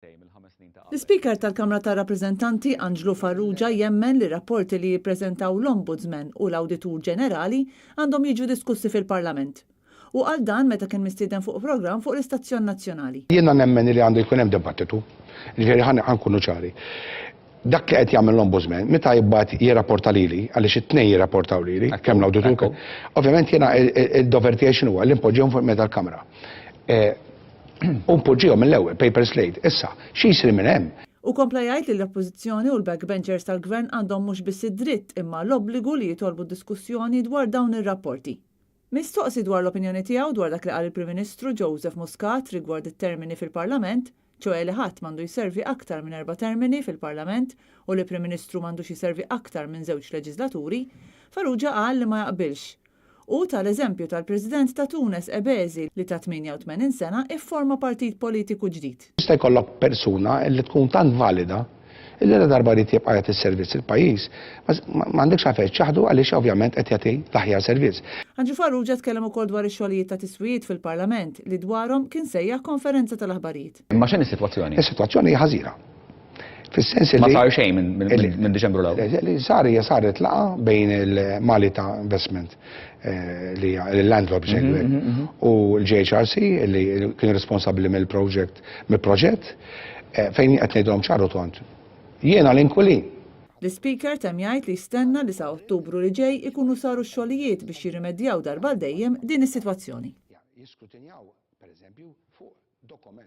L-Speaker tal-Kamra tar-Rappreżentanti Angelo Farrugia jemmen li rapporti li jippreżentaw l-Ombudsman u l-Awditur Ġenerali għandhom jiġu diskussi fil-Parlament. U għal dan meta kien mistieden fuq programm fuq l-Istazzjon Nazzjonali. Jiena nemmen li għandu jkun hemm dibattitu, ġifieri ħankunu ċari. Dak li qed jagħmel l-Ombudsman, meta jibbagħad jirrapporta lili, għaliex it-tnejn jirrapportaw lili, kemm l-Awditur. Ovvjament jiena id-dover tiegħi x'inhu li npoġġihom fuq meta l-Kamra. U npoġġihom mill-ewwel paper slate. Issa, xi jsir minn hemm. U kompla jgħid li l-Oppożizzjoni u l-backbenchers tal-Gvern għandhom mhux biss id-dritt imma l-obbligu li jitolbu diskussjoni dwar dawn ir-rapporti. Mistoqsi dwar l-opinjoni tiegħu dwar dak li qal il-Prim Ministru Joseph Muscat rigward it-termini fil-Parlament, ċoe li ħadd m'għandu jservi aktar minn 4 termini fil-Parlament u li Prim Ministru m'għandux jiservi aktar minn 2 leġislaturi, Farrugia qal li ma jaqbilx. U tal-eżempju tal-President ta' Tunes Ebezi li ta' 88 sena ifforma partit politiku ġdid. Jista' jkollok persuna li tkun tant valida illi la darba li tibqa' jagħti servizz il-pajjiż, m'għandekx għalfejn ċaħdu għaliex ovvjament qed jagħti l-aħjar servizz. Angelo Farrugia tkellem ukoll dwar ix-xogħlijiet ta' tiswijiet fil-Parlament li dwarhom kien sejjaħ konferenza tal-aħbarijiet. Imma x'inhi s-sitwazzjoni? Is-sitwazzjoni hija ħażina. Fis-sens li Ma sar xejn minn Diċembru l-ewwel. Li saret laqa bejn il-Malta Investment li l-landlord biex u l-JHRC li kien responsabbli mill-proġett fejn qed ngħidulhom ċaru tont. Jiena l-inkwilin. L-Speaker temm jgħid li jistenna li sa' Ottubru li ġej ikunu saru x-xogħlijiet biex jirrimedjaw darba dejjem din is-sitwazzjoni. Jiskrutinjaw, pereżempju, fuq dokument.